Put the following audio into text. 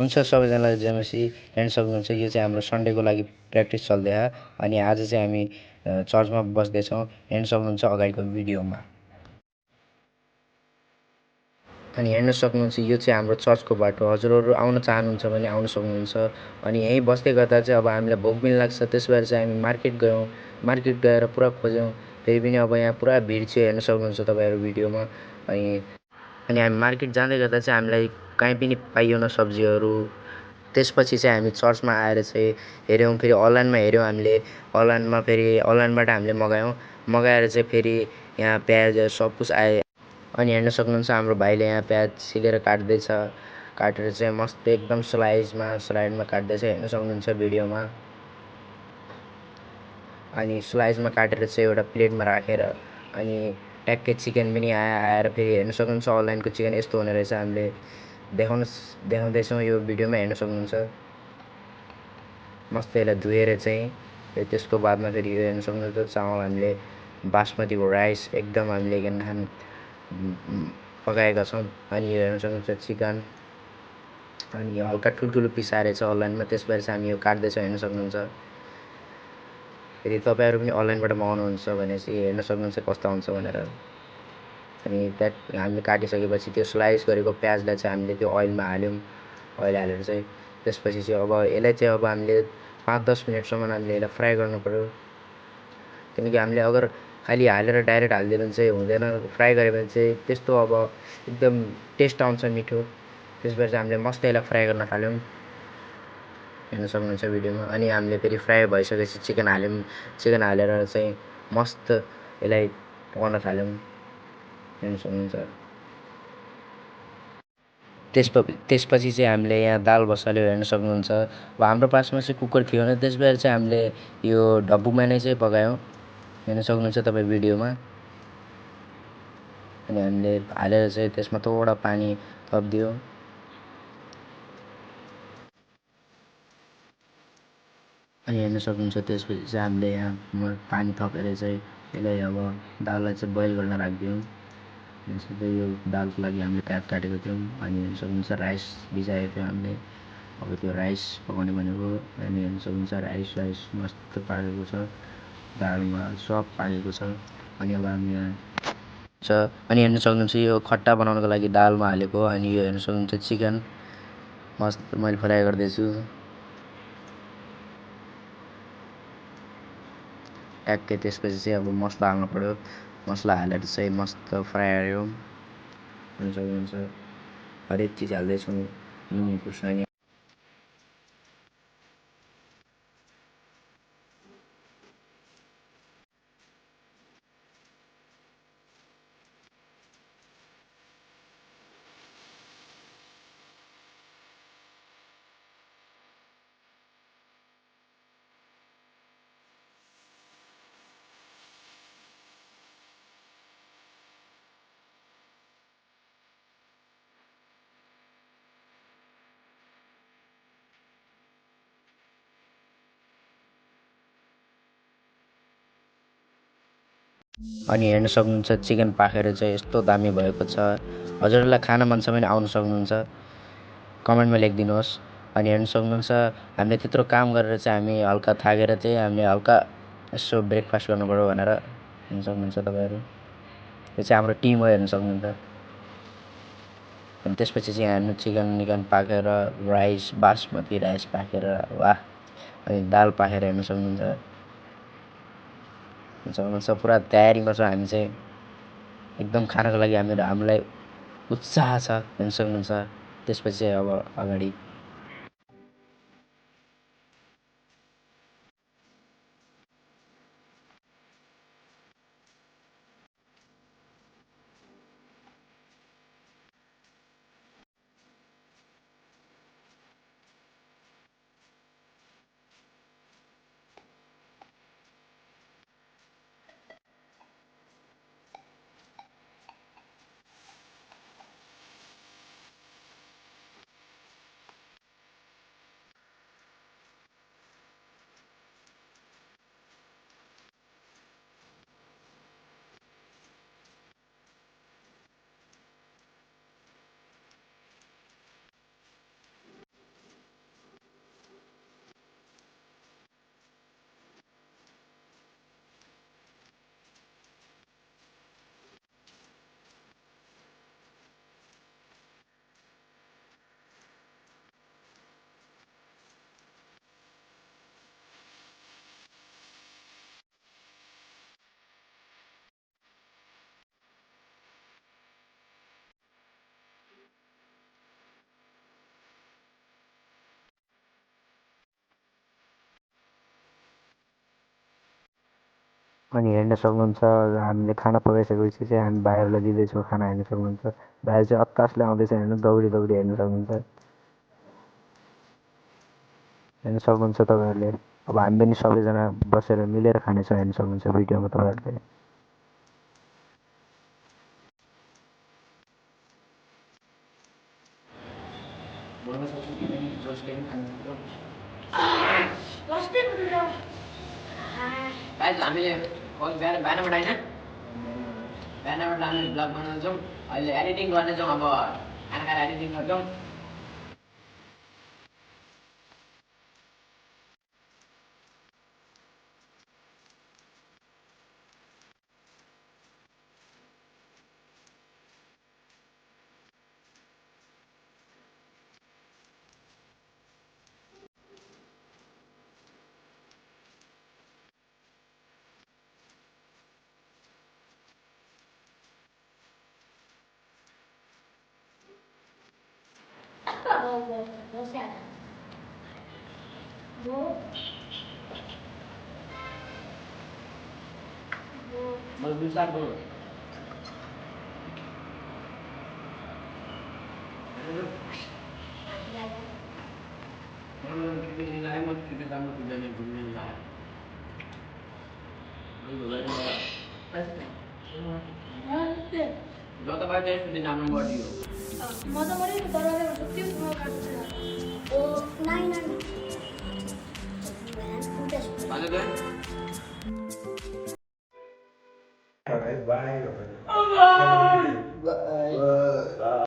हुन्छ सबैजनालाई जयमसी हेर्न सक्नुहुन्छ यो चाहिँ हाम्रो सन्डेको लागि प्र्याक्टिस चल्दैछ अनि आज चाहिँ हामी चर्चमा बस्दैछौँ हेर्न सक्नुहुन्छ अगाडिको भिडियोमा अनि हेर्न सक्नुहुन्छ यो चाहिँ हाम्रो चर्चको बाटो हजुरहरू आउन चाहनुहुन्छ भने आउन सक्नुहुन्छ अनि यहीँ बस्दै गर्दा चाहिँ अब हामीलाई भोक पनि लाग्छ त्यस भएर चाहिँ हामी मार्केट गएर पुरा खोज्यौँ फेरि पनि अब यहाँ पुरा भिड थियो हेर्न सक्नुहुन्छ तपाईँहरू भिडियोमा अनि हामी मार्केट जाँदै गर्दा चाहिँ हामीलाई कहीँ पनि पाइएन सब्जीहरू त्यसपछि चाहिँ हामी चर्चमा आएर चाहिँ हेऱ्यौँ फेरि अनलाइनमा हेऱ्यौँ हामीले अनलाइनबाट हामीले मगाएर चाहिँ फेरि यहाँ प्याज सब कुछ आयो अनि हेर्न सक्नुहुन्छ हाम्रो भाइले यहाँ प्याज छिलेर काटेर चाहिँ मस्त एकदम स्लाइडमा काट्दैछ हेर्न सक्नुहुन्छ भिडियोमा अनि स्लाइसमा काटेर चाहिँ एउटा प्लेटमा राखेर अनि ट्याक्कै चिकन पनि आएर फेरि हेर्न सक्नुहुन्छ अनलाइनको चिकन यस्तो हुने रहेछ हामीले देखाउँदैछौँ यो भिडियोमा हेर्न सक्नुहुन्छ मस्त यसलाई धोएर चाहिँ फेरि त्यसको बादमा फेरि यो हेर्न सक्नुहुन्छ चामल हामीले बासमतीको राइस एकदम हामीले पकाएका छौँ अनि यो हेर्न सक्नुहुन्छ चिकन अनि यो हल्का ठुल्ठुलो पिस आएर छ अनलाइनमा त्यस भएर चाहिँ हामी यो काट्दैछौँ हेर्न सक्नुहुन्छ यदि तपाईँहरू पनि अनलाइनबाट मगाउनुहुन्छ भने चाहिँ हेर्न सक्नुहुन्छ कस्तो आउँछ भनेर अनि हामीले काटिसकेपछि त्यो स्लाइस गरेको प्याजलाई चाहिँ हामीले त्यो ओइलमा हाल्यौँ ओइल हालेर चाहिँ त्यसपछि चाहिँ अब यसलाई चाहिँ अब हामीले 5-10 मिनटसम्म हामीले यसलाई फ्राई गर्नुपऱ्यो किनकि हामीले अगर खालि हालेर डाइरेक्ट हालिदियो भने चाहिँ हुँदैन फ्राई गऱ्यो भने चाहिँ त्यस्तो अब एकदम टेस्ट आउँछ मिठो त्यस भएर चाहिँ हामीले मस्त यसलाई फ्राई गर्न थाल्यौँ हेर्न सक्नुहुन्छ भिडियोमा अनि हामीले फेरि फ्राई भइसकेपछि चिकन हालेर चाहिँ मस्त यसलाई पकाउन थाल्यौँ हेर्न सक्नुहुन्छ त्यसपछि चाहिँ हामीले यहाँ दाल बसाल्यो हेर्न सक्नुहुन्छ अब हाम्रो पासमा चाहिँ कुकर थिएन त्यस भएर चाहिँ हामीले यो डब्बुमा नै चाहिँ पकायौँ हेर्न सक्नुहुन्छ तपाईँ भिडियोमा अनि हामीले हालेर चाहिँ त्यसमा थोडा पानी थपिदियो अनि हेर्न सक्नुहुन्छ त्यसपछि चाहिँ हामीले यहाँ पानी थपेर चाहिँ यसलाई अब दाललाई चाहिँ बोइल गर्न राखिदियौँ त्यसपछि यो दालको लागि हामीले प्याज काटेको थियौँ अनि हेर्न सक्नुहुन्छ राइस भिजाएको थियो हामीले अब त्यो राइस पकाउने भनेको अनि हेर्न सक्नुहुन्छ राइस मस्त पाकेको छ दालमा सब पाकेको छ अनि अब हामी यहाँ अनि हेर्न सक्नुहुन्छ यो खट्टा बनाउनको लागि दालमा हालेको अनि यो हेर्न सक्नुहुन्छ चिकन मस्त मैले फ्राई गर्दैछु ट्याक्कै त्यसपछि चाहिँ अब मसला हाल्नु पऱ्यो मसला हालेर चाहिँ मस्त फ्राई गऱ्यो हेर्न सक्नुहुन्छ हरेक चिज हाल्दैछौँ नुन खुर्सानी अनि हेर्न सक्नुहुन्छ चिकन पाकेर चाहिँ यस्तो दामी भएको छ हजुरहरूलाई खान मन छ भने आउन सक्नुहुन्छ कमेन्टमा लेखिदिनुहोस् अनि हेर्न सक्नुहुन्छ हामीले त्यत्रो काम गरेर चाहिँ हामी हल्का थाकेर चाहिँ हामीले हल्का यसो ब्रेकफास्ट गर्नुपऱ्यो भनेर हेर्न सक्नुहुन्छ तपाईँहरू यो चाहिँ हाम्रो टिम हो हेर्न सक्नुहुन्छ अनि त्यसपछि चाहिँ हामी चिकन पाकेर बासमती राइस पाकेर वाह अनि दाल पाकेर हेर्न सक्नुहुन्छ पुरा तयारीमा छ हामी चाहिँ एकदम खानको लागि हामीलाई उत्साह छ हेर्न सक्नुहुन्छ त्यसपछि चाहिँ अब अगाडि अनि हेर्न सक्नुहुन्छ हामीले खाना पकाइसकेपछि चाहिँ हामी भाइहरूलाई दिँदैछौँ खाना हेर्न सक्नुहुन्छ। भाइहरू चाहिँ अत्तासले आउँदैछ हेर्नु दौडी दौडी हेर्न सक्नुहुन्छ हेर्न सक्नुहुन्छ तपाईँहरूले। अब हामी पनि सबैजना बसेर मिलेर खानेछौँ हेर्न सक्नुहुन्छ भिडियोमा तपाईँहरूले। हामीले बिहानबाट होइन बिहानबाट हामी ब्लग बनाउँछौँ अहिले एडिटिङ गर्नेछौँ अब खाना खाएर एडिटिङ गर्छौँ। Mas bisa dulu. Ini lah emang kita tamu tidak nih bumi lah. Dulu lagi lah. Jauh tak baca itu di nama audio. Mata mana itu taruh ada masuk tiup mau kasih. Oh, nine. Ada deh. Bye bye. Bye. Bye.